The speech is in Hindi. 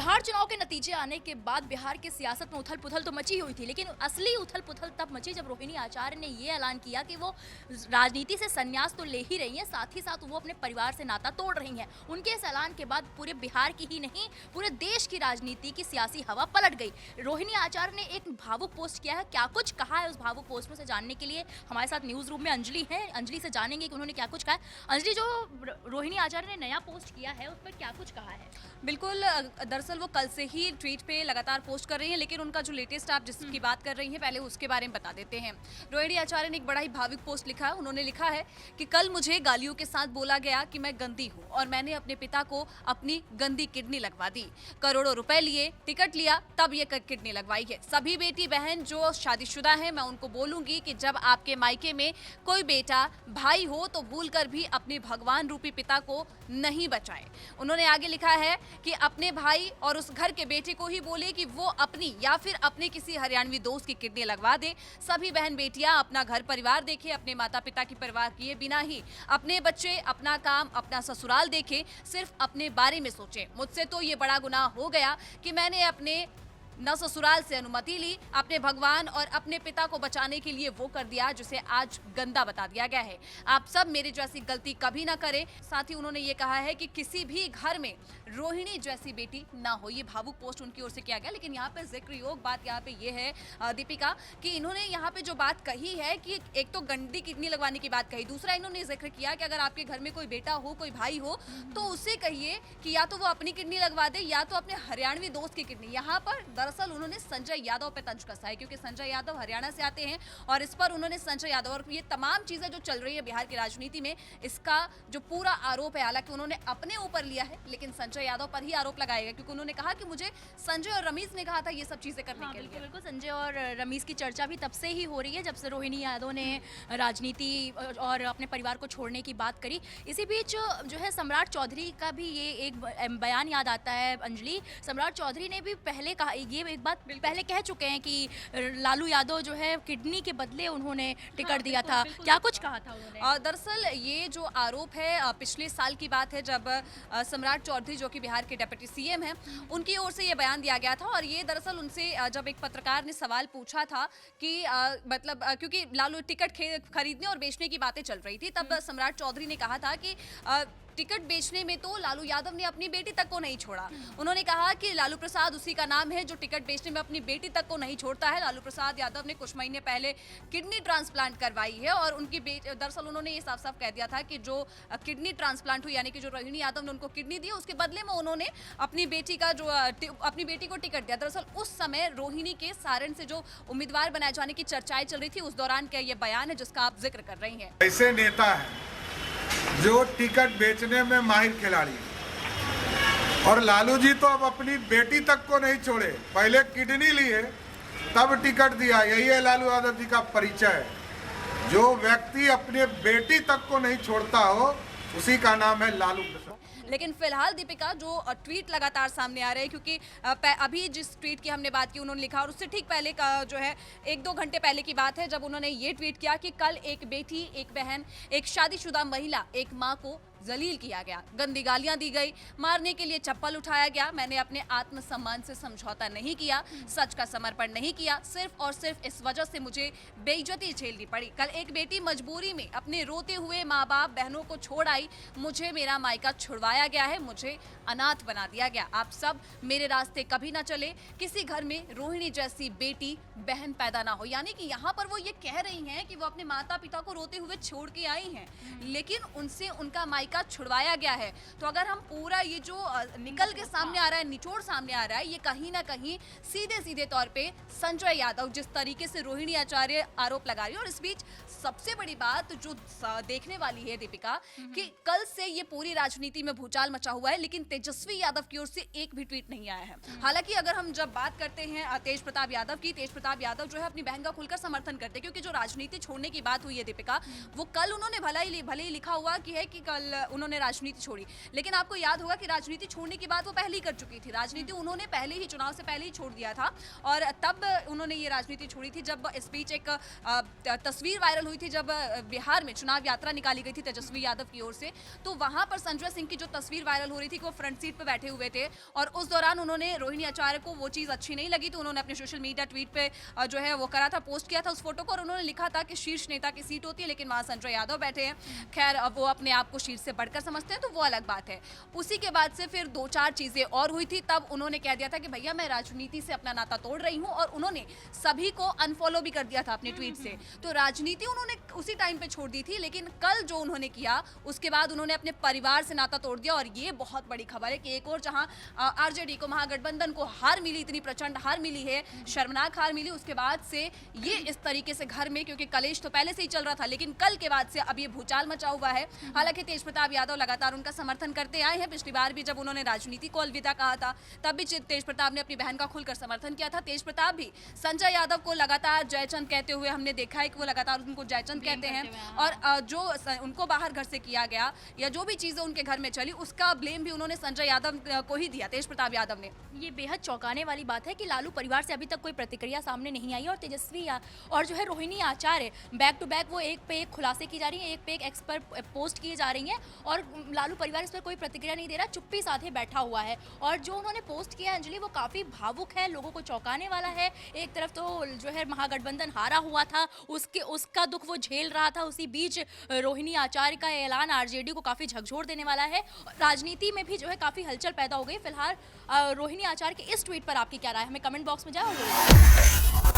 बिहार चुनाव के नतीजे आने के बाद बिहार की सियासत में उथल-पुथल तो मची हुई थी, लेकिन असली उथल-पुथल तब मची जब रोहिणी आचार्य ने ये ऐलान किया कि वो राजनीति से संन्यास तो ले ही रही हैं, साथ ही साथ वो अपने परिवार से नाता तोड़ रही हैं। उनके इस ऐलान के बाद पूरे बिहार की ही नहीं, पूरे देश की राजनीति की सियासी हवा पलट गई। रोहिणी आचार्य ने एक भावुक पोस्ट किया है, क्या कुछ कहा है उस भावुक पोस्ट में से जानने के लिए हमारे साथ न्यूज़ रूम में अंजलि है। अंजलि से जानेंगे कि उन्होंने क्या कुछ कहा है। अंजलि, जो रोहिणी आचार्य ने नया पोस्ट किया है, उस पर क्या कुछ कहा है? बिल्कुल, दरअसल वो कल से ही ट्वीट पे लगातार पोस्ट कर रही हैं, लेकिन उनका जो लेटेस्ट आप जिसकी बात कर रही हैं पहले उसके बारे में बता देते हैं। रोहिणी आचार्य ने एक बड़ा ही भावुक पोस्ट लिखा है। उन्होंने लिखा है कि कल मुझे गालियों के साथ बोला गया कि मैं गंदी हूँ और मैंने अपने पिता को अपनी गंदी किडनी लगवा दी। करोड़ों रुपए लिए, टिकट लिया, तब ये किडनी लगवाई है। सभी बेटी बहन जो शादीशुदा हैं, मैं उनको बोलूंगी कि जब आपके मायके में कोई बेटा भाई हो तो भूलकर भी अपने भगवान रूपी पिता को नहीं बचाए। उन्होंने आगे लिखा है कि अपने भाई और उस घर के बेटे को ही बोले कि वो अपनी या फिर अपने किसी हरियाणवी दोस्त की किडनी लगवा दे। सभी बहन बेटियां अपना घर परिवार देखें, अपने माता पिता की परवाह किए बिना ही अपने बच्चे, अपना काम, अपना ससुराल देखें, सिर्फ अपने बारे में सोचें। मुझसे तो ये बड़ा गुनाह हो गया कि मैंने अपने न ससुराल से अनुमति ली, अपने भगवान और अपने पिता को बचाने के लिए वो कर दिया जिसे आज गंदा बता दिया गया है। आप सब मेरे जैसी गलती कभी ना करें। साथ ही उन्होंने ये कहा है कि किसी भी घर में रोहिणी जैसी बेटी ना हो। ये भावुक पोस्ट उनकी ओर से किया गया, लेकिन यहाँ पे जिक्र योग बात यहाँ पे ये है दीपिका कि इन्होंने यहाँ पे जो बात कही है कि एक तो गंदी किडनी लगवाने की बात कही, दूसरा इन्होंने जिक्र किया कि अगर आपके घर में कोई बेटा हो, कोई भाई हो, तो उससे कहिए कि या तो वो अपनी किडनी लगवा दे या तो अपने हरियाणवी दोस्त की किडनी। यहाँ पर दरअसल उन्होंने संजय यादव पे तंज कसा है, क्योंकि संजय यादव हरियाणा से आते हैं और इस पर उन्होंने संजय यादव और ये तमाम चीजें जो चल रही है बिहार की राजनीति में, इसका जो पूरा आरोप है, हालांकि उन्होंने अपने ऊपर लिया है लेकिन संजय यादव पर ही आरोप लगाएगा, क्योंकि उन्होंने कहा कि मुझे संजय और रमीज ने कहा था ये सब चीजें करने के लिए। बिल्कुल, संजय और रमीज की चर्चा भी तब से ही हो रही है जब से रोहिणी यादव ने राजनीति और अपने परिवार को छोड़ने की बात करी। इसी बीच जो है सम्राट चौधरी का भी ये एक बयान याद आता है अंजलि। सम्राट चौधरी ने भी पहले कहा, ये एक बात पहले कह चुके हैं कि लालू यादव जो है किडनी के बदले उन्होंने टिकट दिया था। क्या कुछ कहा था उन्होंने? दरअसल ये जो आरोप है पिछले साल की बात है, जब सम्राट चौधरी जो कि बिहार के डिप्टी सीएम हैं, उनकी ओर से ये बयान दिया गया था। और ये दरअसल उनसे जब एक पत्रकार ने सवाल पूछा था कि मतलब क्योंकि लालू टिकट खरीदने और बेचने की बातें चल रही थी, तब सम्राट चौधरी ने कहा था कि टिकट बेचने में तो लालू यादव ने अपनी बेटी तक को नहीं छोड़ा। उन्होंने कहा कि लालू प्रसाद उसी का नाम है जो टिकट बेचने में अपनी बेटी तक को नहीं छोड़ता है। लालू प्रसाद यादव ने कुछ महीने पहले किडनी ट्रांसप्लांट करवाई है और उनकी दरअसल उन्होंने ये साफ साफ कह दिया था कि जो किडनी ट्रांसप्लांट हुई, यानी कि जो रोहिणी यादव ने उनको किडनी दी, उसके बदले में उन्होंने अपनी बेटी को टिकट दिया। दरअसल उस समय रोहिणी के सारण से जो उम्मीदवार बनाए जाने की चर्चाएं चल रही थी, उस दौरान का ये बयान है जिसका आप जिक्र कर रही हैं। ऐसे नेता है जो टिकट बेचने में माहिर खिलाड़ी है, और लालू जी तो अब अपनी बेटी तक को नहीं छोड़े, पहले किडनी लिए तब टिकट दिया। यही है लालू यादव जी का परिचय। जो व्यक्ति अपने बेटी तक को नहीं छोड़ता हो, उसी का नाम है लालू प्रसाद। लेकिन फिलहाल दीपिका, जो ट्वीट लगातार सामने आ रहे हैं, क्योंकि अभी जिस ट्वीट की हमने बात की उन्होंने लिखा, और उससे ठीक पहले का जो है 1-2 घंटे पहले की बात है जब उन्होंने ये ट्वीट किया कि कल एक बेटी, एक बहन, एक शादीशुदा महिला, एक माँ को जलील किया गया, गंदी गालियां दी गई, मारने के लिए चप्पल उठाया गया। मैंने अपने आत्मसम्मान से समझौता नहीं किया, सच का समर्पण नहीं किया, सिर्फ और सिर्फ इस वजह से मुझे बेइज्जती झेलनी पड़ी। कल एक बेटी मजबूरी में अपने रोते हुए माँ बाप, बहनों को छोड़ आई, मुझे मेरा मायका छुड़वाया गया है, मुझे अनाथ बना दिया गया। आप सब मेरे रास्ते कभी ना चले, किसी घर में रोहिणी जैसी बेटी बहन पैदा ना हो। यानी कि यहाँ पर वो ये कह रही हैं कि वो अपने माता पिता को रोते हुए छोड़ के आई हैं, लेकिन उनसे उनका का छुड़वाया गया है। तो अगर हम पूरा ये जो निकल के सामने आ रहा है, निचोड़ सामने आ रहा है, ये कहीं ना कहीं सीधे सीधे तौर पे संजय यादव जिस तरीके से रोहिणी आचार्य आरोप लगा रही है। और इस बीच सबसे बड़ी बात जो देखने वाली है दीपिका, कि कल से ये पूरी राजनीति में भूचाल मचा हुआ है, लेकिन तेजस्वी यादव की ओर से एक भी ट्वीट नहीं आया है। हालांकि अगर हम जब बात करते हैं तेज प्रताप यादव की, तेज प्रताप यादव जो है अपनी बहन का खुलकर समर्थन करते हैं, क्योंकि जो राजनीति छोड़ने की बात हुई है दीपिका, वो कल उन्होंने भले ही लिखा हुआ कि है कि कल उन्होंने राजनीति छोड़ी। लेकिन आपको याद होगा कि राजनीति छोड़ने की बात वो पहले ही कर चुकी थी। राजनीति उन्होंने पहले ही, चुनाव से पहले ही छोड़ दिया था और तब उन्होंने ये राजनीति छोड़ी थी जब इस बीच एक तस्वीर वायरल हुई थी जब बिहार में चुनाव यात्रा निकाली गई थी तेजस्वी यादव की ओर से। तो वहां पर संजय सिंह की जो तस्वीर वायरल हो रही थी कि वो फ्रंट सीट पर बैठे हुए थे और उस दौरान उन्होंने रोहिणी आचार्य को वो चीज़ अच्छी नहीं लगी तो उन्होंने अपने सोशल मीडिया ट्वीट पे जो है वो करा था, पोस्ट किया था उस फोटो को और उन्होंने लिखा था कि शीर्ष नेता की सीट होती है लेकिन वहाँ संजय यादव बैठे हैं। खैर अब वो अपने आप को शीर्ष से बढ़कर समझते हैं तो वो अलग बात है। उसी के बाद से फिर 2-4 चीज़ें और हुई थी, तब उन्होंने कह दिया था कि भैया मैं राजनीति से अपना नाता तोड़ रही हूँ और उन्होंने सभी को अनफॉलो भी कर दिया था अपने ट्वीट से। तो राजनीति उन्होंने उसी टाइम पे छोड़ दी थी, लेकिन कल जो उन्होंने किया उसके बाद उन्होंने अपने परिवार से नाता तोड़ दिया और ये बहुत बड़ी खबर है कि एक और जहां आरजेडी को, महागठबंधन को हार मिली, इतनी प्रचंड हार मिली है, शर्मनाक हार मिली, उसके बाद से ये इस तरीके से घर में, क्योंकि कलेश तो पहले से ही चल रहा था लेकिन कल के बाद से अब ये भूचाल मचा हुआ है। हालांकि तेज प्रताप यादव लगातार उनका समर्थन करते आए हैं। पिछली बार भी जब उन्होंने राजनीति को अलविदा कहा था तब भी तेज प्रताप ने अपनी बहन का खुलकर समर्थन किया था। तेज प्रताप भी संजय यादव को लगातार जयचंद कहते हुए हमने देखा है कि वो लगातार उनको जयचंद कहते हैं और जो उनको बाहर घर से किया गया या जो भी चीजें उनके घर में चली उसका ब्लेम भी उन्होंने संजय यादव को ही दिया, तेज प्रताप यादव ने। ये बेहद चौंकाने वाली बात है कि लालू परिवार से अभी तक कोई प्रतिक्रिया सामने नहीं आई और तेजस्वी और जो है रोहिणी आचार्य बैक टू बैक वो एक पे एक खुलासे की जा रही है, एक पे एक एक्स पर पोस्ट की जा रही हैं और लालू परिवार इस पर कोई प्रतिक्रिया नहीं दे रहा, चुप्पी साधे बैठा हुआ है। और जो उन्होंने पोस्ट किया अंजलि वो काफ़ी भावुक है, लोगों को चौंकाने वाला है। एक तरफ तो जो है महागठबंधन हारा हुआ था, उसका दुख वो झेल रहा था, उसी बीच रोहिणी आचार्य का ऐलान आरजेडी को काफ़ी झकझोर देने वाला है। राजनीति में भी जो है काफ़ी हलचल पैदा हो गई। फिलहाल रोहिणी आचार्य के इस ट्वीट पर आपकी क्या राय है, हमें कमेंट बॉक्स में जाओ।